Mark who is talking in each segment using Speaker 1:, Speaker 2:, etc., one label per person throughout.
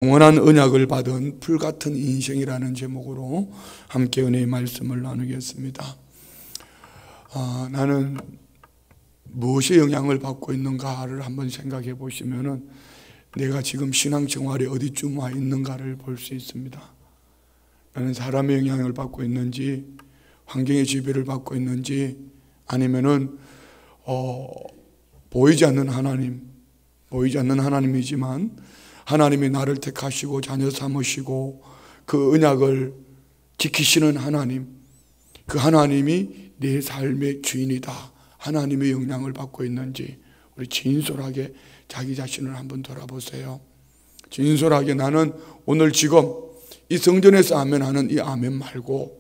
Speaker 1: 영원한 언약을 받은 풀같은 인생이라는 제목으로 함께 은혜의 말씀을 나누겠습니다. 나는 무엇에 영향을 받고 있는가를 한번 생각해 보시면은 내가 지금 신앙생활에 어디쯤 와 있는가를 볼 수 있습니다. 나는 사람의 영향을 받고 있는지, 환경의 지배를 받고 있는지, 아니면은 보이지 않는 하나님이지만 하나님이 나를 택하시고 자녀 삼으시고 그 언약을 지키시는 하나님, 그 하나님이 내 삶의 주인이다, 하나님의 영향을 받고 있는지 우리 진솔하게 자기 자신을 한번 돌아보세요. 진솔하게 나는 오늘 지금 이 성전에서 아멘하는 이 아멘 말고,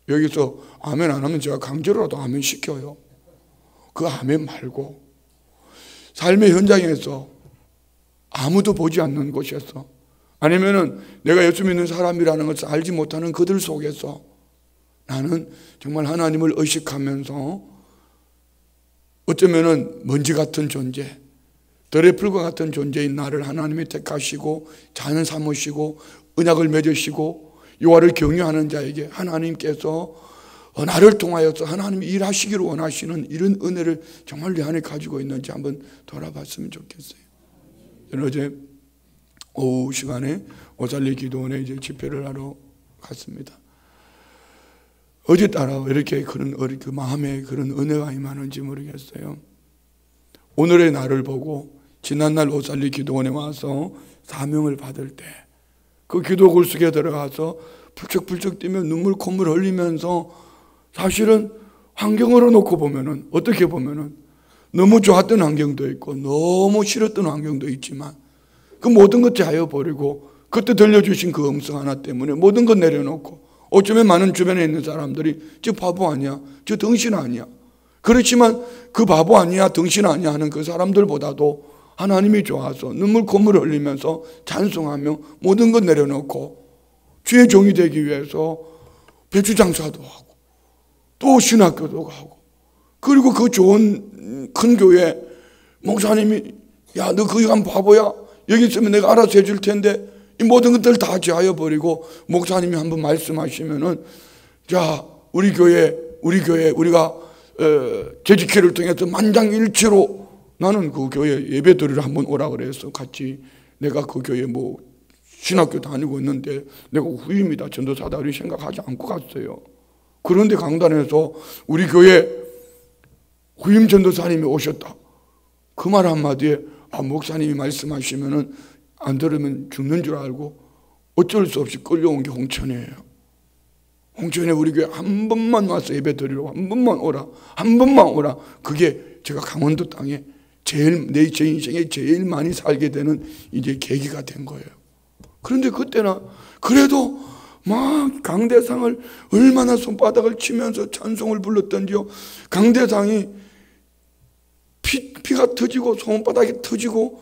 Speaker 1: 여기서 아멘 안 하면 제가 강제로라도 아멘 시켜요. 그 아멘 말고 삶의 현장에서 아무도 보지 않는 곳에서, 아니면은 내가 예수 믿는 사람이라는 것을 알지 못하는 그들 속에서 나는 정말 하나님을 의식하면서 어쩌면은 먼지 같은 존재, 들의 풀과 같은 존재인 나를 하나님이 택하시고 자녀 삼으시고 언약을 맺으시고 여호와를 경외하는 자에게 하나님께서 나를 통하여서 하나님이 일하시기를 원하시는 이런 은혜를 정말 내 안에 가지고 있는지 한번 돌아봤으면 좋겠어요. 저는 어제 오후 시간에 오살리 기도원에 이제 집회를 하러 갔습니다. 어제 따라 왜 이렇게 그런 그 마음에 그런 은혜가 임하는지 모르겠어요. 오늘의 나를 보고 지난날 오살리 기도원에 와서 사명을 받을 때 그 기도굴 속에 들어가서 불쩍불쩍 뛰며 눈물 콧물 흘리면서, 사실은 환경으로 놓고 보면은, 어떻게 보면은 너무 좋았던 환경도 있고 너무 싫었던 환경도 있지만 그 모든 것 자여버리고 그때 들려주신 그 음성 하나 때문에 모든 것 내려놓고, 어쩌면 많은 주변에 있는 사람들이 저 바보 아니야, 저 덩신 아니야, 그렇지만 그 바보 아니야, 덩신 아니야 하는 그 사람들보다도 하나님이 좋아서 눈물 콧물 흘리면서 찬송하며 모든 것 내려놓고 주의 종이 되기 위해서 배추 장사도 하고 또 신학교도 가고, 그리고 그 좋은 큰 교회 목사님이 야, 너 거기 가면 바보야, 여기 있으면 내가 알아서 해줄 텐데, 이 모든 것들 다 제하여버리고 목사님이 한번 말씀하시면은, 자, 우리 교회 우리가 재직회를 통해서 만장일치로, 나는 그 교회 예배 드리러 한번 오라 그래서 같이, 내가 그 교회 뭐 신학교 다니고 있는데 내가 후임이다, 전도사다 이렇게 생각하지 않고 갔어요. 그런데 강단에서 우리 교회 후임 전도사님이 오셨다, 그 말 한마디에 목사님이 말씀하시면은 안 들으면 죽는 줄 알고 어쩔 수 없이 끌려온 게 홍천이에요. 홍천에 우리 교회 한 번만 와서 예배 드리러 한 번만 오라. 그게 제가 강원도 땅에 제 인생에 제일 많이 살게 되는 이제 계기가 된 거예요. 그런데 그때는 그래도 막 강대상을 얼마나 손바닥을 치면서 찬송을 불렀던지요. 강대상이 피가 터지고 손바닥이 터지고,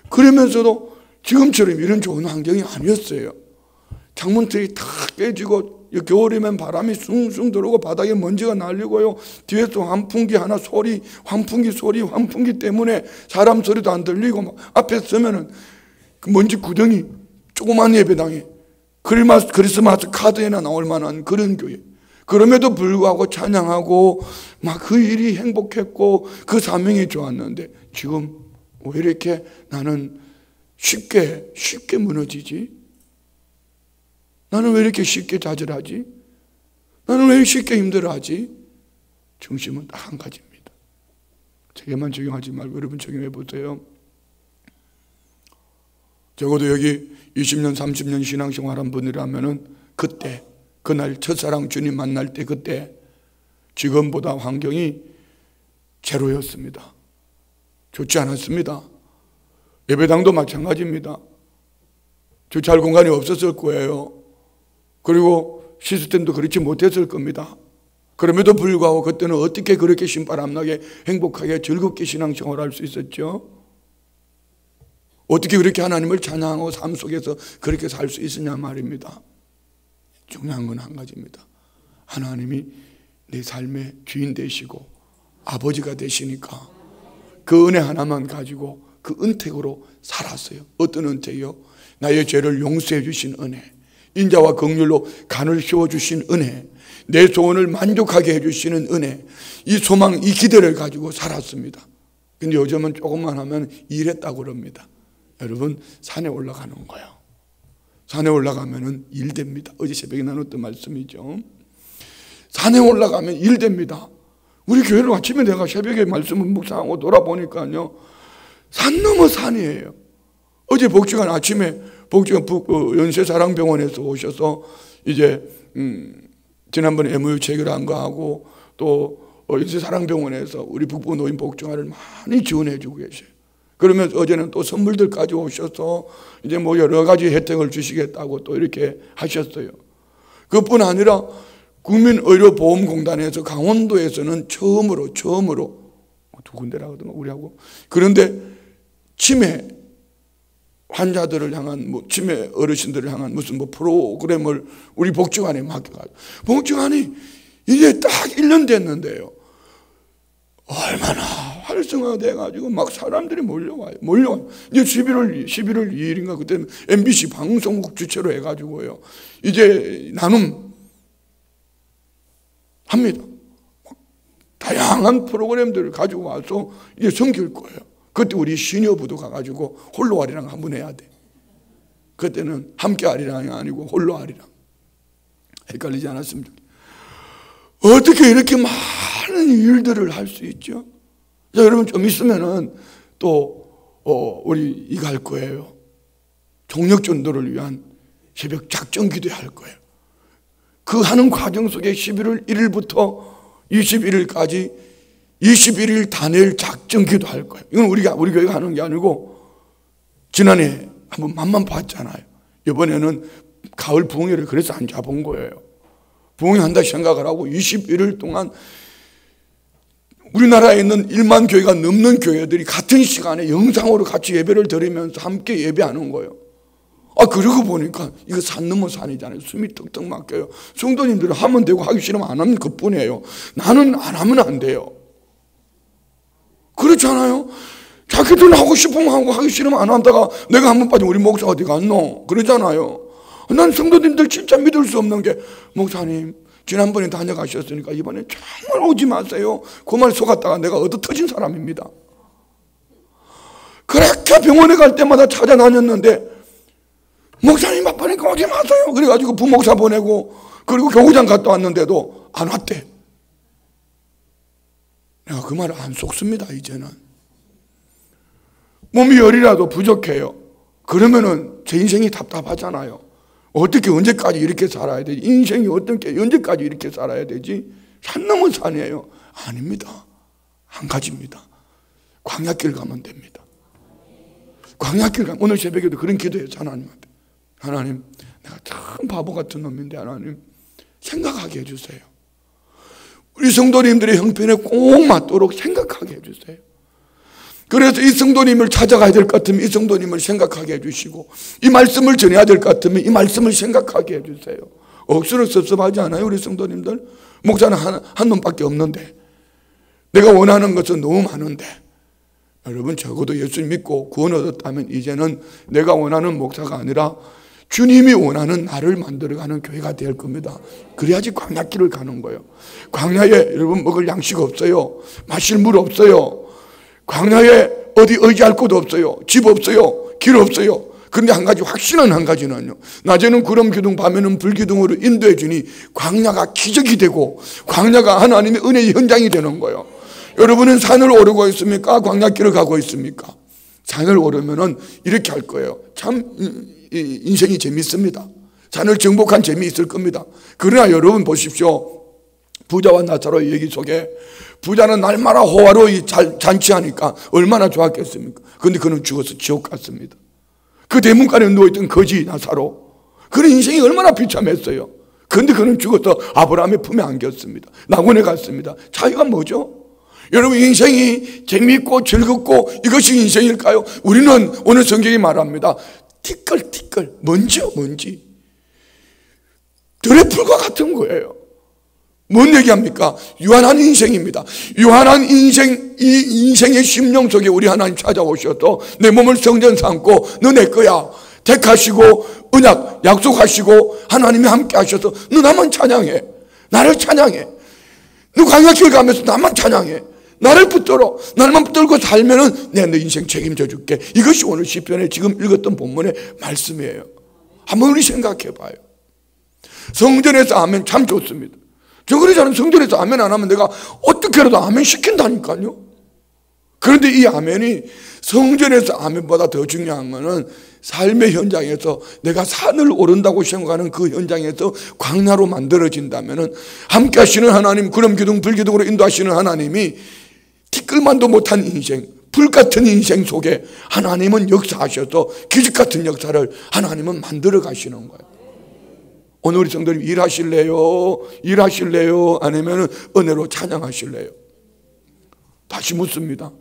Speaker 1: 그러면서도 지금처럼 이런 좋은 환경이 아니었어요. 창문틀이 다 깨지고 겨울이면 바람이 숭숭 들어오고 바닥에 먼지가 날리고요. 뒤에서 환풍기 하나 환풍기 때문에 사람 소리도 안 들리고, 막 앞에 서면은 그 먼지 구덩이, 조그만 예배당에 크리스마스 카드에나 나올 만한 그런 교회. 그럼에도 불구하고 찬양하고 막 그 일이 행복했고 그 사명이 좋았는데, 지금 왜 이렇게 나는 쉽게 무너지지? 나는 왜 이렇게 쉽게 좌절하지? 나는 왜 쉽게 힘들어하지? 중심은 딱 한 가지입니다. 제게만 적용하지 말고 여러분 적용해 보세요. 적어도 여기 20년 30년 신앙생활한 분이라면은 그때, 그날 첫사랑 주님 만날 때, 그때 지금보다 환경이 제로였습니다. 좋지 않았습니다. 예배당도 마찬가지입니다. 주차할 공간이 없었을 거예요. 그리고 시스템도 그렇지 못했을 겁니다. 그럼에도 불구하고 그때는 어떻게 그렇게 신바람나게 행복하게 즐겁게 신앙생활할 수 있었죠? 어떻게 그렇게 하나님을 찬양하고 삶 속에서 그렇게 살 수 있었냐 말입니다. 중요한 건 한 가지입니다. 하나님이 내 삶의 주인 되시고 아버지가 되시니까 그 은혜 하나만 가지고 그 은택으로 살았어요. 어떤 은택이요? 나의 죄를 용서해 주신 은혜, 인자와 긍휼로 간을 씌워주신 은혜, 내 소원을 만족하게 해주시는 은혜, 이 소망, 이 기대를 가지고 살았습니다. 근데 요즘은 조금만 하면 일했다고 그럽니다. 여러분, 산에 올라가는 거예요. 산에 올라가면 일 됩니다. 어제 새벽에 나눴던 말씀이죠. 산에 올라가면 일 됩니다. 우리 교회를 아침에 내가 새벽에 말씀을 묵상하고 돌아보니까요, 산 넘어 산이에요. 어제 복지관 아침에 복지관 연세사랑병원에서 오셔서 이제 지난번에 MOU 체결한 거 하고 또 연세사랑병원에서 우리 북부 노인 복지관을 많이 지원해 주고 계세요. 그러면서 어제는 또 선물들까지 오셔서 이제 뭐 여러 가지 혜택을 주시겠다고 또 이렇게 하셨어요. 그뿐 아니라 국민의료보험공단에서 강원도에서는 처음으로 두 군데라 하더만 우리하고, 그런데 치매 환자들을 향한 치매 어르신들을 향한 무슨 프로그램을 우리 복지관에 맡겨가지고, 복지관이 이제 딱 1년 됐는데요, 얼마나 활성화돼가지고 막 사람들이 몰려와요. 이제 11월 2일인가 그때는 MBC 방송국 주최로 해가지고요, 이제 나눔 합니다. 다양한 프로그램들을 가지고 와서 이제 섬길 거예요. 그때 우리 시니어부도 가가지고 홀로 아리랑 한번 해야 돼. 그때는 함께 아리랑이 아니고 홀로 아리랑. 헷갈리지 않았으면 좋겠어요. 어떻게 이렇게 많은 일들을 할 수 있죠? 자, 여러분 좀 있으면은 또 우리 이거 할 거예요. 종력전도를 위한 새벽 작전 기도할 거예요. 그 하는 과정 속에 11월 1일부터 21일까지 21일 단일 작전 기도할 거예요. 이건 우리 교회가 하는 게 아니고 지난해 한번 맛만 봤잖아요. 이번에는 가을 부흥회를 그래서 안 잡은 거예요. 부흥회한다 생각을 하고 21일 동안 우리나라에 있는 1만 교회가 넘는 교회들이 같은 시간에 영상으로 같이 예배를 드리면서 함께 예배하는 거예요. 그러고 보니까 이거 산 넘어 산이잖아요. 숨이 턱턱 막혀요. 성도님들은 하면 되고 하기 싫으면 안 하면 그뿐이에요. 나는 안 하면 안 돼요. 그렇잖아요. 자기들은 하고 싶으면 하고 하기 싫으면 안 한다가 내가 한번 빠지면 우리 목사 어디 갔노? 그러잖아요. 난 성도님들 진짜 믿을 수 없는 게, 목사님 지난번에 다녀가셨으니까 이번에 정말 오지 마세요. 그 말 속았다가 내가 얻어 터진 사람입니다. 그렇게 병원에 갈 때마다 찾아다녔는데 목사님 바쁘니까 오지 마세요. 그래가지고 부목사 보내고 그리고 교구장 갔다 왔는데도 안 왔대. 내가 그 말을 안 속습니다. 이제는 몸이 열이라도 부족해요. 그러면은 제 인생이 답답하잖아요. 어떻게 언제까지 이렇게 살아야 되지? 인생이 어떻게 언제까지 이렇게 살아야 되지? 산 넘은 산이에요. 아닙니다. 한 가지입니다. 광야길 가면 됩니다. 광야길 가면, 오늘 새벽에도 그런 기도했죠. 하나님한테. 하나님, 내가 참 바보 같은 놈인데 하나님 생각하게 해주세요. 우리 성도님들의 형편에 꼭 맞도록 생각하게 해주세요. 그래서 이 성도님을 찾아가야 될 것 같으면 이 성도님을 생각하게 해주시고, 이 말씀을 전해야 될 것 같으면 이 말씀을 생각하게 해주세요. 억수로 섭섭하지 않아요? 우리 성도님들? 목사는 한 놈밖에 없는데, 내가 원하는 것은 너무 많은데, 여러분 적어도 예수 믿고 구원 얻었다면 이제는 내가 원하는 목사가 아니라 주님이 원하는 나를 만들어가는 교회가 될 겁니다. 그래야지 광야길을 가는 거예요. 광야에 여러분 먹을 양식 없어요. 마실 물 없어요. 광야에 어디 의지할 곳 없어요. 집 없어요. 길 없어요. 그런데 한 가지 확실한 한 가지는요, 낮에는 구름 기둥 밤에는 불 기둥으로 인도해 주니 광야가 기적이 되고 광야가 하나님의 은혜의 현장이 되는 거예요. 여러분은 산을 오르고 있습니까? 광야길을 가고 있습니까? 산을 오르면은 이렇게 할 거예요. 참 인생이 재밌습니다. 산을 정복한 재미 있을 겁니다. 그러나 여러분 보십시오. 부자와 나사로의 얘기 속에 부자는 날마다 호화로이 잔치하니까 얼마나 좋았겠습니까? 그런데 그는 죽어서 지옥 갔습니다. 그 대문간에 누워있던 거지 나사로, 그런 인생이 얼마나 비참했어요. 그런데 그는 죽어서 아브라함의 품에 안겼습니다. 낙원에 갔습니다. 차이가 뭐죠? 여러분, 인생이 재미있고 즐겁고 이것이 인생일까요? 우리는 오늘 성경이 말합니다. 티끌티끌, 먼지요 먼지. 들의 풀과 같은 거예요. 뭔 얘기합니까? 유한한 인생입니다. 유한한 인생, 이 인생의 심령 속에 우리 하나님 찾아오셔도 내 몸을 성전 삼고 너 내 거야. 택하시고 언약 약속하시고 하나님이 함께 하셔서 너 나만 찬양해. 나를 찬양해. 너 광야길 가면서 나만 찬양해. 나를 붙들어. 나만 붙들고 살면은 내가 너 인생 책임져 줄게. 이것이 오늘 시편에 지금 읽었던 본문의 말씀이에요. 한번 우리 생각해 봐요. 성전에서 아멘 참 좋습니다. 저 그러잖아요. 성전에서 아멘 안 하면 내가 어떻게라도 아멘 시킨다니까요. 그런데 이 아멘이 성전에서 아멘보다 더 중요한 것은 삶의 현장에서 내가 산을 오른다고 생각하는 그 현장에서 광야로 만들어진다면 함께 하시는 하나님, 구름 기둥 불기둥으로 인도하시는 하나님이 티끌만도 못한 인생, 불같은 인생 속에 하나님은 역사하셔서 기적 같은 역사를 하나님은 만들어 가시는 거예요. 오늘 우리 성도님 일하실래요? 일하실래요? 아니면 은혜로 찬양하실래요? 다시 묻습니다.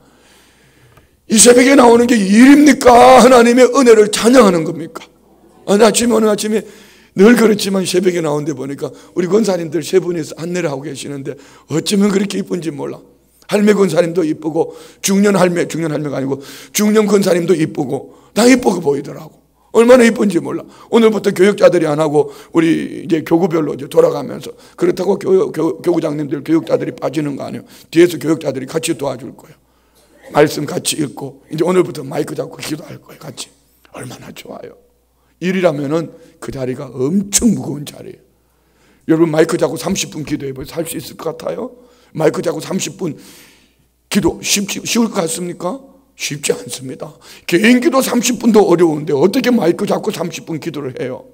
Speaker 1: 이 새벽에 나오는 게 일입니까? 하나님의 은혜를 찬양하는 겁니까? 오늘 아침에 늘 그렇지만 새벽에 나오는데 보니까 우리 권사님들 세 분이서 안내를 하고 계시는데 어쩌면 그렇게 이쁜지 몰라. 할매 권사님도 이쁘고 중년 할매가 아니고 중년 권사님도 이쁘고 다 이쁘게 보이더라고. 얼마나 이쁜지 몰라. 오늘부터 교육자들이 안 하고 우리 이제 교구별로 이제 돌아가면서 그렇다고 교구장님들 교육자들이 빠지는 거 아니에요. 뒤에서 교육자들이 같이 도와줄 거예요. 말씀 같이 읽고 이제 오늘부터 마이크 잡고 기도할 거예요. 같이. 얼마나 좋아요. 일이라면은 그 자리가 엄청 무거운 자리예요. 여러분 마이크 잡고 30분 기도해보세요. 살 수 있을 것 같아요? 마이크 잡고 30분 기도 쉬울 것 같습니까? 쉽지 않습니다. 개인 기도 30분도 어려운데 어떻게 마이크 잡고 30분 기도를 해요?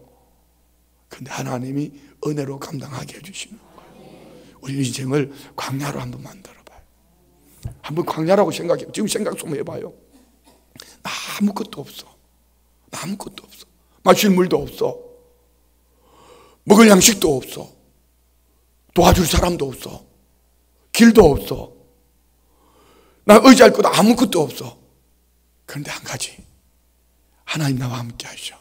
Speaker 1: 근데 하나님이 은혜로 감당하게 해주시는 거예요. 우리 인생을 광야로 한번 만들어봐요. 한번 광야라고 생각해요. 지금 생각 좀 해봐요. 아무것도 없어. 아무것도 없어. 마실 물도 없어. 먹을 양식도 없어. 도와줄 사람도 없어. 길도 없어. 나 의지할 것도 아무것도 없어. 그런데 한 가지, 하나님 나와 함께 하셔.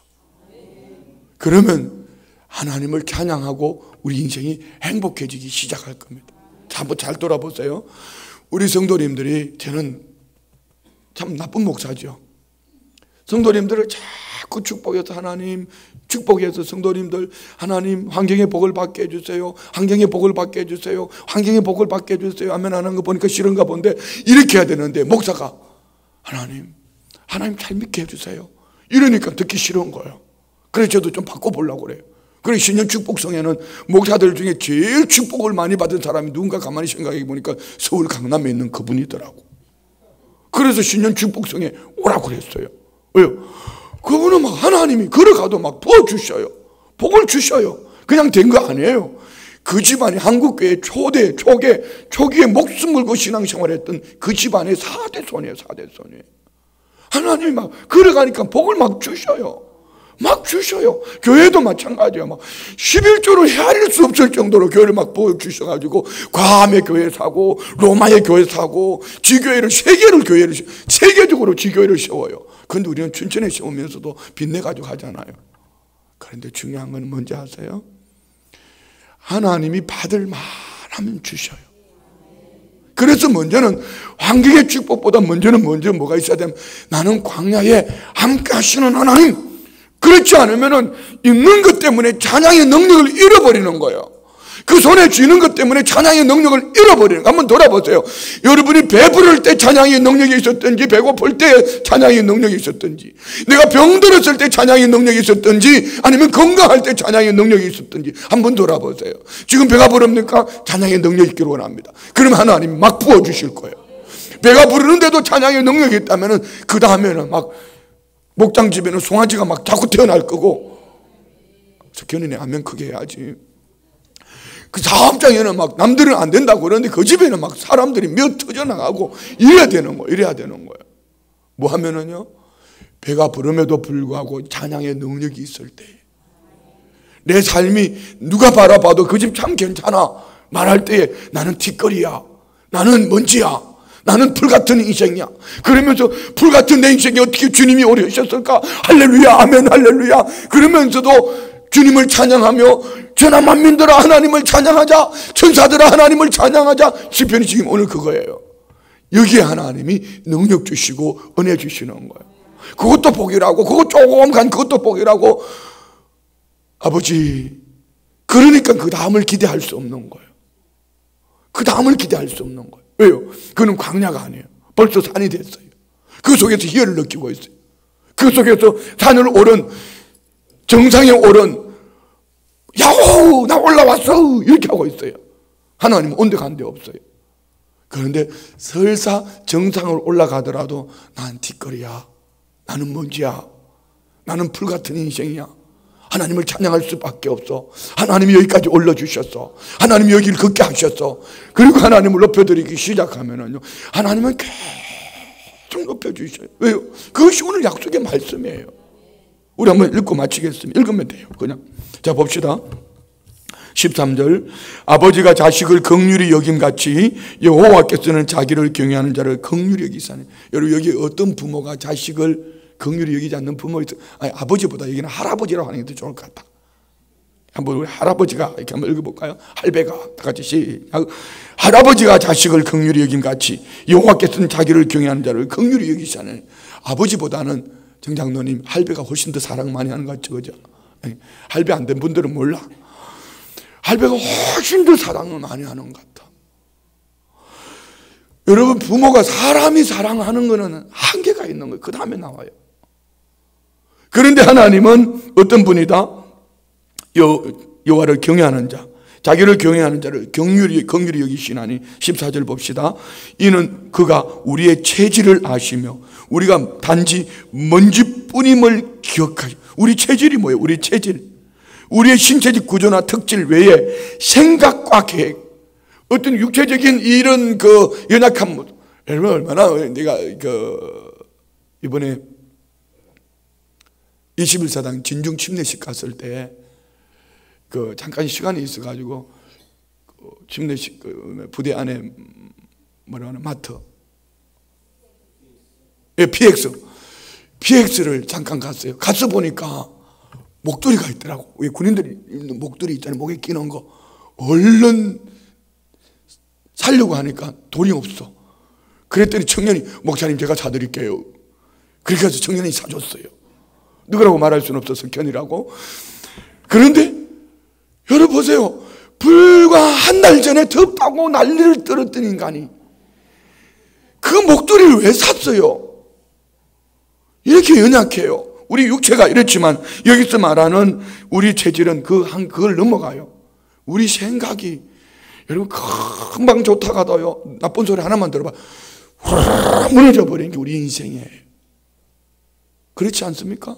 Speaker 1: 그러면 하나님을 찬양하고 우리 인생이 행복해지기 시작할 겁니다. 자, 한번 잘 돌아보세요. 우리 성도님들이, 저는 참 나쁜 목사죠. 성도님들을 자꾸 축복해서 하나님, 축복해서 성도님들 하나님 환경의 복을 받게 해주세요. 환경의 복을 받게 해주세요. 환경의 복을 받게 해주세요. 아멘 안 하는 거 보니까 싫은가 본데 이렇게 해야 되는데 목사가 하나님 잘 믿게 해주세요. 이러니까 듣기 싫은 거예요. 그래서 저도 좀 바꿔보려고 그래요. 그래서 신년 축복성에는 목사들 중에 제일 축복을 많이 받은 사람이 누군가 가만히 생각해 보니까 서울 강남에 있는 그분이더라고. 그래서 신년 축복성에 오라고 그랬어요. 왜요? 그분은 막 하나님이 걸어가도 막 부어주셔요. 복을 주셔요. 그냥 된 거 아니에요. 그 집안이 한국교회 초기에 목숨 걸고 신앙생활했던 그 집안의 4대 손이에요. 4대 손이에요. 하나님이 막 걸어가니까 복을 막 주셔요. 막 주셔요. 교회도 마찬가지예요. 막 11조를 헤아릴 수 없을 정도로 교회를 막 보여주셔가지고 괌의 교회 사고 로마의 교회 사고 지교회를 세계적으로 지교회를 세워요. 그런데 우리는 춘천에 세우면서도 빚내가지고 하잖아요. 그런데 중요한 건 뭔지 아세요? 하나님이 받을 만하면 주셔요. 그래서 먼저는 환경의 축복보다 먼저 뭐가 있어야 되면 나는 광야에 함께 하시는 하나님. 그렇지 않으면 있는 것 때문에 찬양의 능력을 잃어버리는 거예요. 그 손에 쥐는 것 때문에 찬양의 능력을 잃어버리는 거예요. 한번 돌아보세요. 여러분이 배부를 때 찬양의 능력이 있었든지 배고플 때 찬양의 능력이 있었든지 내가 병들었을 때 찬양의 능력이 있었든지 아니면 건강할 때 찬양의 능력이 있었든지 한번 돌아보세요. 지금 배가 부릅니까? 찬양의 능력이 있기를 원합니다. 그러면 하나님이 막 부어주실 거예요. 배가 부르는데도 찬양의 능력이 있다면 그 다음에는 막 목장집에는 송아지가 막 자꾸 태어날 거고. 그래서 견인에 하면 크게 해야지. 그 사업장에는 막 남들은 안 된다고 그러는데 그 집에는 막 사람들이 몇 터져나가고 이래야 되는 거예요. 뭐 하면은요, 배가 부름에도 불구하고 찬양의 능력이 있을 때 내 삶이 누가 바라봐도 그 집 참 괜찮아 말할 때에 나는 티끌이야, 나는 먼지야, 나는 불같은 인생이야. 그러면서 불같은 내 인생에 어떻게 주님이 오래 하셨을까? 할렐루야 아멘 할렐루야. 그러면서도 주님을 찬양하며 전하 만민들아 하나님을 찬양하자, 천사들아 하나님을 찬양하자. 시편이 지금 오늘 그거예요. 여기에 하나님이 능력 주시고 은혜 주시는 거예요. 그것도 복이라고, 그거 조금 간 그것도 복이라고. 아버지, 그러니까 그 다음을 기대할 수 없는 거예요. 그 다음을 기대할 수 없는 거예요. 왜요? 그는 광야가 아니에요. 벌써 산이 됐어요. 그 속에서 희열을 느끼고 있어요. 그 속에서 산을 오른, 정상에 오른, 야호! 나 올라왔어! 이렇게 하고 있어요. 하나님은 온데 간데 없어요. 그런데 설사 정상을 올라가더라도 난 뒷거리야. 나는 먼지야. 나는 불같은 인생이야. 하나님을 찬양할 수밖에 없어. 하나님이 여기까지 올려주셨어. 하나님이 여기를 걷게 하셨어. 그리고 하나님을 높여드리기 시작하면은요, 하나님은 계속 높여주셔요. 왜요? 그것이 오늘 약속의 말씀이에요. 우리 한번 읽고 마치겠습니다. 읽으면 돼요. 그냥. 자, 봅시다. 13절. 아버지가 자식을 긍휼히 여김같이 여호와께서는 자기를 경외하는 자를 긍휼히 여기사니. 여러분, 여기 어떤 부모가 자식을 긍휼히 여기지 않는 부모 있어요. 아니, 아버지보다 여기는 할아버지라고 하는 게 더 좋을 것 같다. 한번 우리 할아버지가 이렇게 한번 읽어볼까요? 할배가 다 같이 시작. 할아버지가 자식을 긍휼히 여김같이 여호와께서는 자기를 경외하는 자를 긍휼히 여기사니. 아버지보다는 정장로님, 할배가 훨씬 더 사랑 많이 하는 것 같죠, 그죠? 할배 안 된 분들은 몰라. 할배가 훨씬 더 사랑을 많이 하는 것 같아. 여러분, 부모가 사람이 사랑하는 거는 한계가 있는 거예요. 그 다음에 나와요. 그런데 하나님은 어떤 분이다? 여호와를 경외하는 자, 자기를 경외하는 자를 긍휼히 여기시나니. 14절 봅시다. 이는 그가 우리의 체질을 아시며 우리가 단지 먼지뿐임을 기억하시고. 우리 체질이 뭐예요? 우리 체질, 우리의 신체적 구조나 특질 외에 생각과 계획, 어떤 육체적인 이런 그 연약한 모습. 여러분, 얼마나 내가 이번에 21사당 진중 침례식 갔을 때 잠깐 시간이 있어가지고 침례식 부대 안에 뭐라 하나 마트, PX를 잠깐 갔어요. 가서 보니까 목도리가 있더라고. 왜 군인들이 입는 목도리 있잖아요. 목에 끼는 거. 얼른 살려고 하니까 돈이 없어. 그랬더니 청년이, 목사님 제가 사드릴게요. 그렇게 해서 청년이 사줬어요. 누구라고 말할 수는 없어서 견이라고. 그런데 여러분 보세요. 불과 한 달 전에 덥다고 난리를 떨었던 인간이 그 목도리를 왜 샀어요? 이렇게 연약해요. 우리 육체가 이렇지만 여기서 말하는 우리 체질은 그걸 넘어가요. 우리 생각이, 여러분, 금방 좋다가도요, 나쁜 소리 하나만 들어봐, 확 무너져 버리는 게 우리 인생이에요. 그렇지 않습니까?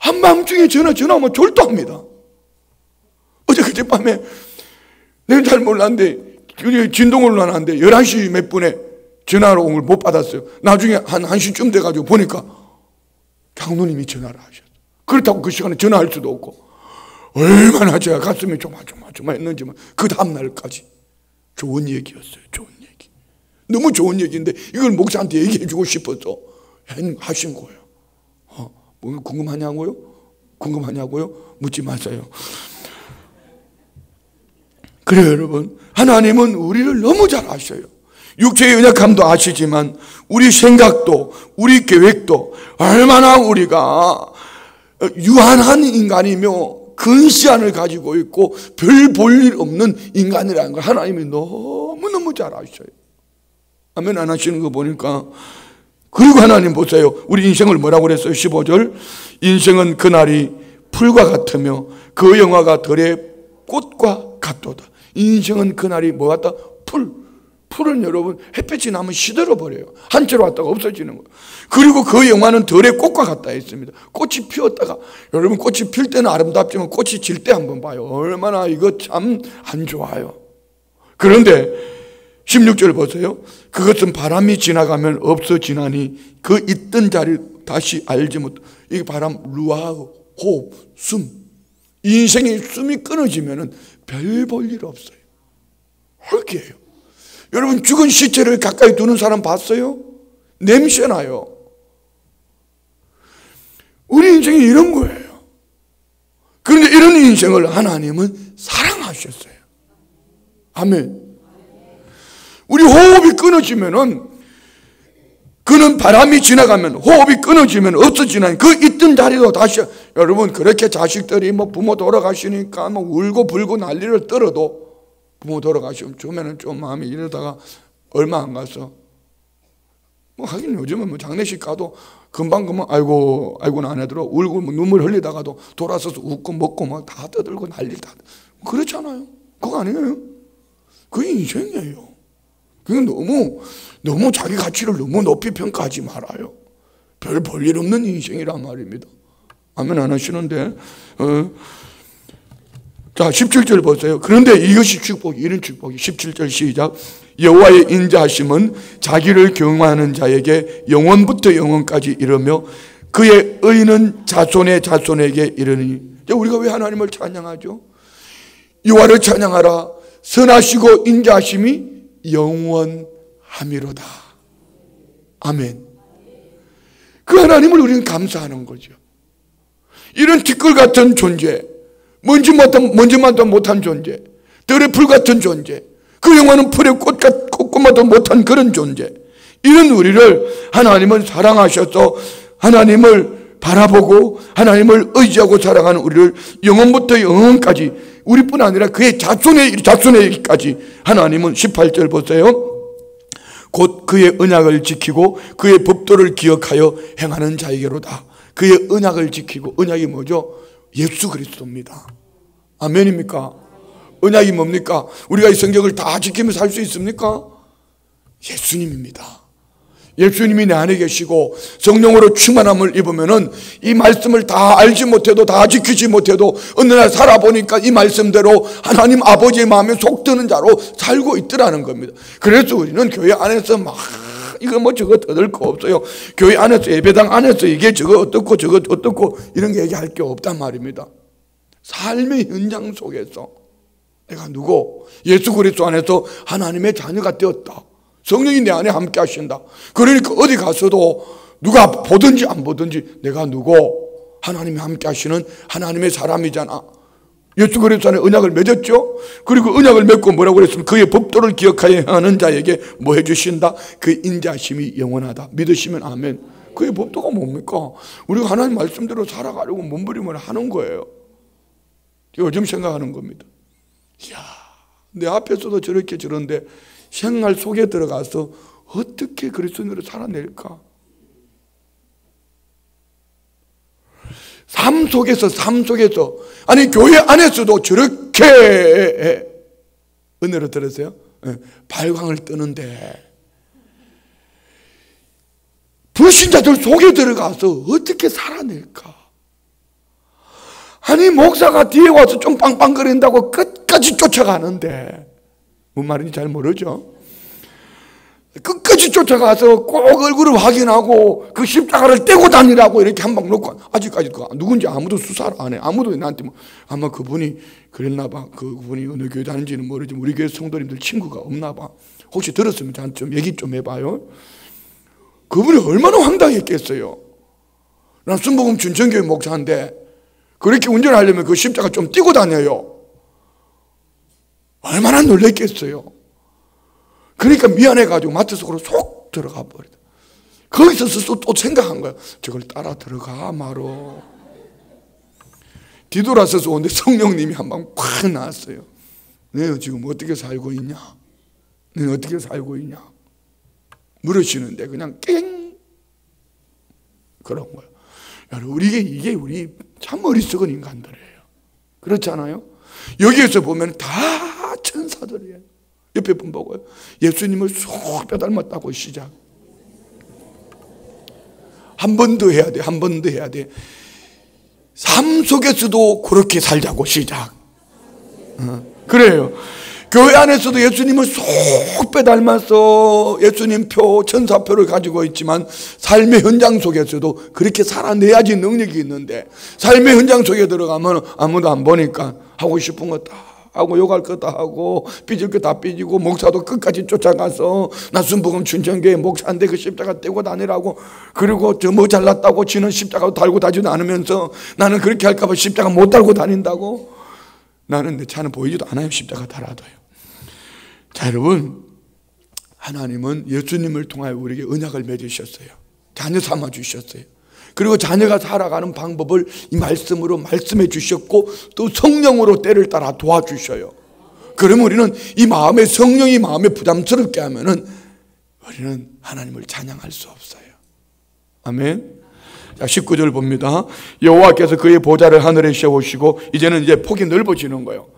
Speaker 1: 한밤중에 전화 오면 졸도합니다. 어제 그제밤에 내가 잘 몰랐는데 진동을 놨는데 11시 몇 분에 전화로 온 걸 못 받았어요. 나중에 한 1시쯤 돼가지고 보니까 장로님이 전화를 하셨어요. 그렇다고 그 시간에 전화할 수도 없고, 얼마나 제가 가슴이 조마조마했는지만 그 다음날까지 좋은 얘기였어요. 좋은 얘기. 너무 좋은 얘기인데 이걸 목사한테 얘기해주고 싶어서 하신 거예요. 뭐 궁금하냐고요? 묻지 마세요. 그래요, 여러분. 하나님은 우리를 너무 잘 아셔요. 육체의 연약함도 아시지만 우리 생각도, 우리 계획도, 얼마나 우리가 유한한 인간이며 근시안을 가지고 있고 별 볼 일 없는 인간이라는 걸 하나님이 너무너무 잘 아셔요. 아멘 안 하시는 거 보니까. 그리고 하나님 보세요. 우리 인생을 뭐라고 그랬어요? 15절. 인생은 그날이 풀과 같으며 그 영화가 들의 꽃과 같도다. 인생은 그날이 뭐 같다? 풀은 여러분 햇볕이 나면 시들어버려요. 한채로 왔다가 없어지는 거예요. 그리고 그 영화는 들의 꽃과 같다 했습니다. 꽃이 피었다가, 여러분 꽃이 필 때는 아름답지만 꽃이 질 때 한번 봐요. 얼마나 이거 참 안 좋아요. 그런데 16절 보세요. 그것은 바람이 지나가면 없어지나니 그 있던 자리를 다시 알지 못. 이게 바람, 루아, 호흡, 숨. 인생의 숨이 끊어지면 별 볼 일 없어요. 헐게요. 여러분 죽은 시체를 가까이 두는 사람 봤어요? 냄새나요. 우리 인생이 이런 거예요. 그런데 이런 인생을 하나님은 사랑하셨어요. 아멘. 우리 호흡이 끊어지면은 그는 바람이 지나가면, 호흡이 끊어지면 없어지는 그 있던 자리도 다시. 여러분, 그렇게 자식들이 뭐 부모 돌아가시니까 뭐 울고 불고 난리를 떨어도, 부모 돌아가시면 주면은 좀 마음이 이러다가 얼마 안 가서 뭐 하긴 요즘은 뭐 장례식 가도 금방 아이고는 안 하더라도 울고 뭐 눈물 흘리다가도 돌아서서 웃고 먹고 막 다 떠들고 난리다. 그렇잖아요. 그거 아니에요? 그게 인생이에요. 그게 너무 자기 가치를 너무 높이 평가하지 말아요. 별 볼일 없는 인생이란 말입니다. 아멘 안 하시는데. 자, 17절 보세요. 그런데 이것이 축복이, 이런 축복이. 17절 시작. 여호와의 인자하심은 자기를 경외하는 자에게 영원부터 영원까지 이르며 그의 의는 자손의 자손에게 이르니. 우리가 왜 하나님을 찬양하죠? 여호와를 찬양하라. 선하시고 인자하심이 영원함이로다. 아멘. 그 하나님을 우리는 감사하는 거죠. 이런 티끌 같은 존재, 먼지만도 못한 존재, 들의 풀 같은 존재, 그 영화는 풀의 꽃마도 못한 그런 존재, 이런 우리를 하나님은 사랑하셔서 하나님을 바라보고 하나님을 의지하고 살아가는 우리를 영원부터 영원까지, 우리뿐 아니라 그의 자손에게까지 하나님은 18절 보세요. 곧 그의 언약을 지키고 그의 법도를 기억하여 행하는 자에게로다. 그의 언약을 지키고, 언약이 뭐죠? 예수 그리스도입니다. 아멘입니까? 언약이 뭡니까? 우리가 이 성경을 다 지키며 살 수 있습니까? 예수님입니다. 예수님이 내 안에 계시고 성령으로 충만함을 입으면은 이 말씀을 다 알지 못해도, 다 지키지 못해도 어느 날 살아보니까 이 말씀대로 하나님 아버지의 마음에 속드는 자로 살고 있더라는 겁니다. 그래서 우리는 교회 안에서 막 이거 뭐 저거 떠들 거 없어요. 교회 안에서, 예배당 안에서 이게 저거 어떻고 저거 어떻고 이런 게 얘기할 게 없단 말입니다. 삶의 현장 속에서 내가 누구? 예수 그리스도 안에서 하나님의 자녀가 되었다. 성령이 내 안에 함께 하신다. 그러니까 어디 가서도 누가 보든지 안 보든지 내가 누구? 하나님이 함께 하시는 하나님의 사람이잖아. 예수 그리스도 안에 언약을 맺었죠. 그리고 언약을 맺고 뭐라고 그랬으면 그의 법도를 기억하여 하는 자에게 뭐 해주신다? 그 인자심이 영원하다. 믿으시면 아멘. 그의 법도가 뭡니까? 우리가 하나님 말씀대로 살아가려고 몸부림을 하는 거예요. 요즘 생각하는 겁니다. 이야, 내 앞에서도 저런데 생활 속에 들어가서 어떻게 그리스도인으로 살아낼까? 삶 속에서 아니 교회 안에서도 저렇게 은혜로 들으세요? 발광을 뜨는데 불신자들 속에 들어가서 어떻게 살아낼까? 아니 목사가 뒤에 와서 좀 빵빵거린다고 끝까지 쫓아가는데, 뭔 말인지 잘 모르죠? 끝까지 쫓아가서 꼭 얼굴을 확인하고 그 십자가를 떼고 다니라고 이렇게 한 방 놓고, 아직까지 누군지 아무도 수사를 안 해. 아무도 나한테 뭐, 아마 그분이 그랬나 봐. 그분이 어느 교회 다니는지는 모르지만 우리 교회 성도님들 친구가 없나 봐. 혹시 들었으면 저한테 좀 얘기 좀 해봐요. 그분이 얼마나 황당했겠어요. 난 순복음 춘천교회 목사인데 그렇게 운전하려면 그 십자가 좀 띄고 다녀요. 얼마나 놀랬겠어요. 그러니까 미안해가지고 마트 속으로 쏙 들어가 버리다. 거기서 또 생각한 거야. 저걸 따라 들어가 말어. 뒤돌아서서 오는데 성령님이 한 방 팍 나왔어요. 너희 지금 어떻게 살고 있냐? 너희 어떻게 살고 있냐? 물으시는데 그냥 깽 그런 거야. 여러분, 이게 우리 참 어리석은 인간들이에요. 그렇지 않아요? 여기에서 보면 다 천사들이에요. 옆에 분 보고요. 예수님을 쏙 빼닮았다고 시작. 한 번 더 해야 돼. 한 번 더 해야 돼. 삶 속에서도 그렇게 살자고 시작. 그래요. 교회 안에서도 예수님을 쏙 빼닮아서 예수님 표, 천사표를 가지고 있지만 삶의 현장 속에서도 그렇게 살아내야지 능력이 있는데, 삶의 현장 속에 들어가면 아무도 안 보니까 하고 싶은 거 다 하고 욕할 거 다 하고 삐질 거 다 삐지고, 목사도 끝까지 쫓아가서 나 순복음 춘천교회 목사인데 그 십자가 떼고 다니라고, 그리고 저 뭐 잘났다고 지는 십자가 달고 다니지도 않으면서 나는 그렇게 할까 봐 십자가 못 달고 다닌다고. 나는 내 차는 보이지도 않아요. 십자가 달아도요. 자, 여러분, 하나님은 예수님을 통하여 우리에게 언약을 맺으셨어요. 자녀 삼아 주셨어요. 그리고 자녀가 살아가는 방법을 이 말씀으로 말씀해 주셨고 또 성령으로 때를 따라 도와주셔요. 그러면 우리는 이 마음에, 성령이 마음에 부담스럽게 하면은 우리는 하나님을 찬양할 수 없어요. 아멘. 자, 19절 봅니다. 여호와께서 그의 보좌를 하늘에 세우시고, 이제는 이제 폭이 넓어지는 거예요.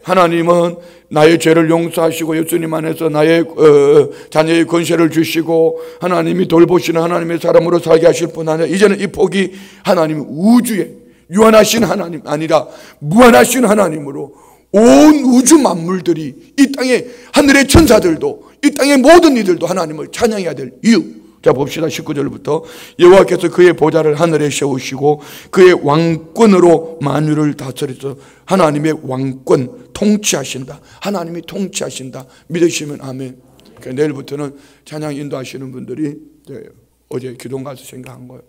Speaker 1: 하나님은 나의 죄를 용서하시고 예수님 안에서 나의 자녀의 권세를 주시고 하나님이 돌보시는 하나님의 사람으로 살게 하실 뿐 아니라, 이제는 이 폭이 하나님 우주에 유한하신 하나님 아니라 무한하신 하나님으로 온 우주 만물들이, 이 땅의 하늘의 천사들도, 이 땅의 모든 이들도 하나님을 찬양해야 될 이유. 자, 봅시다. 19절부터. 여호와께서 그의 보좌를 하늘에 세우시고 그의 왕권으로 만유를 다스리소서. 하나님의 왕권, 통치하신다. 하나님이 통치하신다. 믿으시면 아멘. 그러니까 내일부터는 찬양 인도하시는 분들이, 어제 기도 가서 생각한 거예요.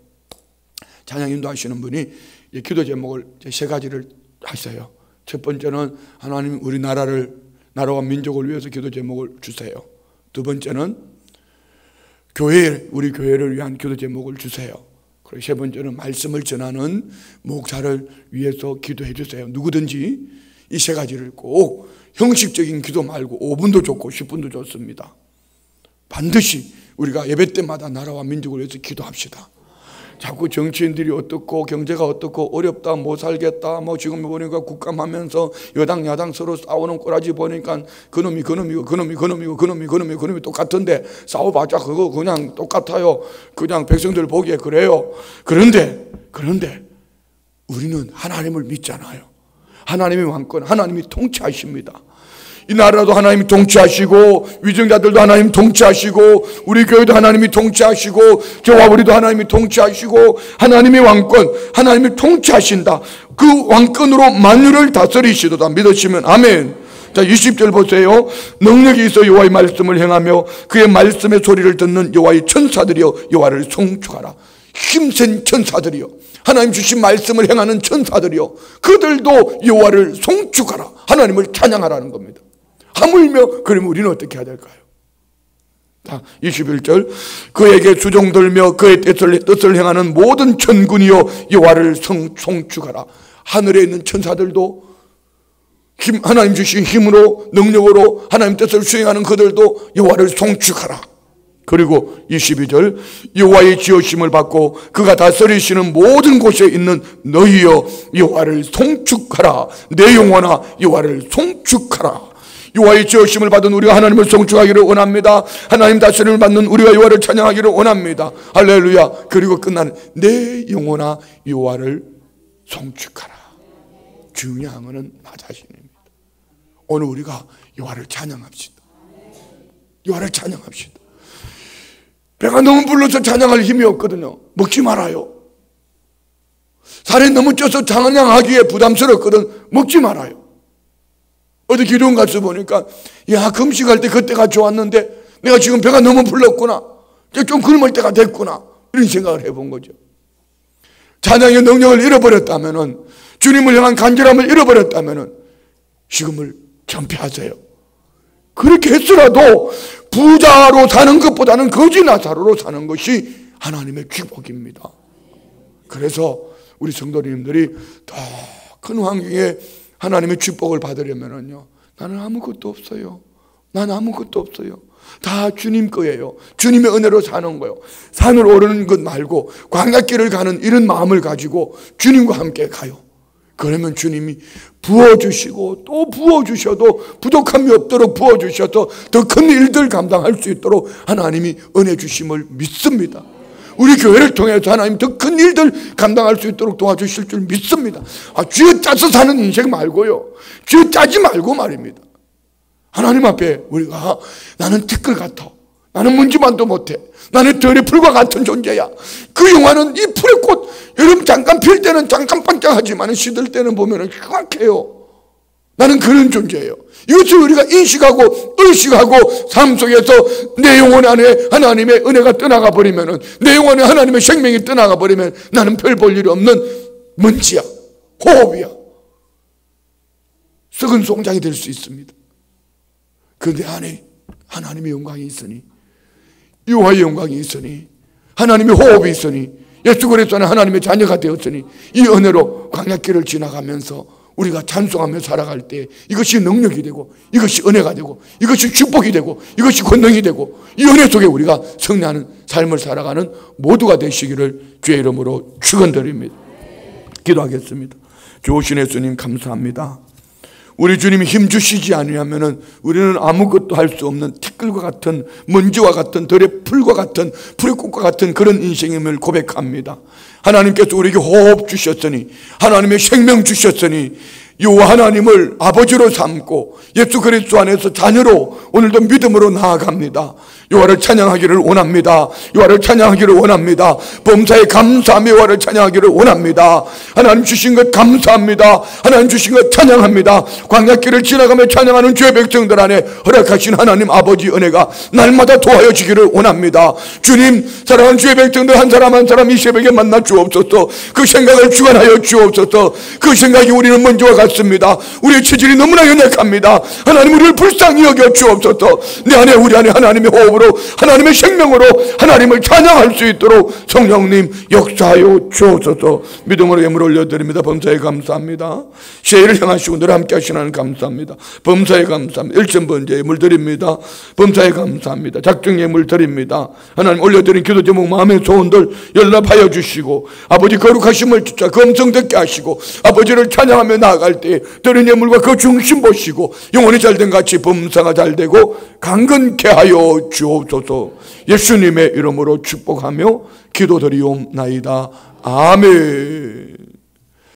Speaker 1: 찬양 인도하시는 분이 기도 제목을 세 가지를 하세요. 첫 번째는 하나님 우리 나라와 민족을 위해서 기도 제목을 주세요. 두 번째는 우리 교회를 위한 기도 제목을 주세요. 그리고 세 번째는 말씀을 전하는 목사를 위해서 기도해 주세요. 누구든지 이 세 가지를 꼭, 형식적인 기도 말고 5분도 좋고 10분도 좋습니다. 반드시 우리가 예배 때마다 나라와 민족을 위해서 기도합시다. 자꾸 정치인들이 어떻고 경제가 어떻고 어렵다, 못 살겠다, 뭐 지금 보니까 국감하면서 여당 야당 서로 싸우는 꼬라지 보니까 그놈이 똑같은데 싸워봤자 그거 그냥 똑같아요. 그냥 백성들 보기에 그래요. 그런데 우리는 하나님을 믿잖아요. 하나님의 왕권, 하나님이 통치하십니다. 이 나라도 하나님이 통치하시고, 위정자들도 하나님이 통치하시고, 우리 교회도 하나님이 통치하시고, 저와 우리도 하나님이 통치하시고, 하나님의 왕권, 하나님이 통치하신다. 그 왕권으로 만유를 다스리시도다. 믿으시면 아멘. 자, 20절 보세요. 능력이 있어 여호와의 말씀을 행하며 그의 말씀의 소리를 듣는 여호와의 천사들이여 여호와를 송축하라. 힘센 천사들이여, 하나님 주신 말씀을 행하는 천사들이여, 그들도 여호와를 송축하라. 하나님을 찬양하라는 겁니다. 하물며 그러면 우리는 어떻게 해야 될까요? 자, 21절. 그에게 수종들며 그의 뜻을 행하는 모든 천군이여 여호와를 송축하라. 하늘에 있는 천사들도 하나님 주신 힘으로, 능력으로 하나님 뜻을 수행하는 그들도 여호와를 송축하라. 그리고 22절. 여호와의 지으심을 받고 그가 다스리시는 모든 곳에 있는 너희여 여호와를 송축하라. 내 영혼아 여호와를 송축하라. 여호와의 지으심을 받은 우리가 하나님을 송축하기를 원합니다. 하나님 다스림을 받는 우리가 여호와를 찬양하기를 원합니다. 할렐루야. 그리고 끝나는 내 영혼아 여호와를 송축하라. 중요한 것은 나 자신입니다. 오늘 우리가 여호와를 찬양합시다. 여호와를 찬양합시다. 배가 너무 불러서 찬양할 힘이 없거든요. 먹지 말아요. 살이 너무 쪄서 찬양하기에 부담스럽거든. 먹지 말아요. 어디 기도원 가서 보니까, 야, 금식할 때 그때가 좋았는데 내가 지금 배가 너무 불렀구나, 이제 좀 굶을 때가 됐구나, 이런 생각을 해본 거죠. 찬양의 능력을 잃어버렸다면은, 주님을 향한 간절함을 잃어버렸다면은 식음을 전폐하세요. 그렇게 했더라도 부자로 사는 것보다는 거지 나사로로 사는 것이 하나님의 축복입니다. 그래서 우리 성도님들이 더 큰 환경에 하나님의 축복을 받으려면요, 나는 아무것도 없어요. 나는 아무것도 없어요. 다 주님 거예요. 주님의 은혜로 사는 거예요. 산을 오르는 것 말고 광야길을 가는 이런 마음을 가지고 주님과 함께 가요. 그러면 주님이 부어주시고 또 부어주셔도 부족함이 없도록 부어주셔서 더 큰 일들 감당할 수 있도록 하나님이 은혜 주심을 믿습니다. 우리 교회를 통해서 하나님 더 큰 일들 감당할 수 있도록 도와주실 줄 믿습니다. 쥐어짜서 사는 인생 말고요, 쥐어짜지 말고 말입니다. 하나님 앞에 우리가, 나는 티끌 같아, 나는 먼지만도 못해, 나는 들의 풀과 같은 존재야. 그 영화는 이 풀의 꽃, 여러분 잠깐 필 때는 잠깐 반짝하지만 시들 때는 보면 흉악해요. 나는 그런 존재예요. 이것을 우리가 인식하고 의식하고 삶 속에서 내 영혼 안에 하나님의 은혜가 떠나가 버리면, 내 영혼 안에 하나님의 생명이 떠나가 버리면 나는 별 볼 일 없는 먼지야, 호흡이야, 썩은 송장이 될 수 있습니다. 그 내 안에 하나님의 영광이 있으니 유아의 영광이 있으니, 하나님의 호흡이 있으니, 예수 그리스도 안에 하나님의 자녀가 되었으니, 이 은혜로 광야길을 지나가면서 우리가 찬송하며 살아갈 때 이것이 능력이 되고, 이것이 은혜가 되고, 이것이 축복이 되고, 이것이 권능이 되고, 이 은혜 속에 우리가 승리하는 삶을 살아가는 모두가 되시기를 주의 이름으로 축원드립니다. 기도하겠습니다. 좋으신 예수님 감사합니다. 우리 주님이 힘주시지 않으면 우리는 아무것도 할 수 없는 티끌과 같은, 먼지와 같은, 들의 풀과 같은, 풀의 꽃과 같은 그런 인생임을 고백합니다. 하나님께서 우리에게 호흡 주셨으니, 하나님의 생명 주셨으니, 여호와 하나님을 아버지로 삼고 예수 그리스도 안에서 자녀로 오늘도 믿음으로 나아갑니다. 여호와를 찬양하기를 원합니다. 여호와를 찬양하기를 원합니다. 범사에 감사하며 여호와를 찬양하기를 원합니다. 하나님 주신 것 감사합니다. 하나님 주신 것 찬양합니다. 광야길을 지나가며 찬양하는 주의 백성들 안에 허락하신 하나님 아버지 은혜가 날마다 도와여 주기를 원합니다. 주님, 사랑하는 주의 백성들 한 사람 한 사람 이 새벽에 만나 주옵소서. 그 생각을 주관하여 주옵소서. 그 생각이 우리는 먼저와 같습니다. 우리의 체질이 너무나 연약합니다. 하나님, 우리를 불쌍히 여겨 주옵소서. 내 안에, 우리 안에 하나님의 호흡으로, 하나님의 생명으로 하나님을 찬양할 수 있도록 성령님 역사하여 주옵소서. 믿음으로 예물 올려드립니다. 범사에 감사합니다. 새해를 향하시고 늘 함께 하시는 하나님 감사합니다. 범사에 감사합니다. 일천번째 예물 드립니다. 범사에 감사합니다. 작정 예물 드립니다. 하나님, 올려드린 기도 제목, 마음의 소원들 연락하여 주시고, 아버지 거룩하심을 주차 검성되게 하시고, 아버지를 찬양하며 나아갈 때 드린 예물과 그 중심 보시고 영혼이 잘된 같이 범사가 잘되고 강건케 하여 주옵소서. 예수님의 이름으로 축복하며 기도드리옵나이다. 아멘.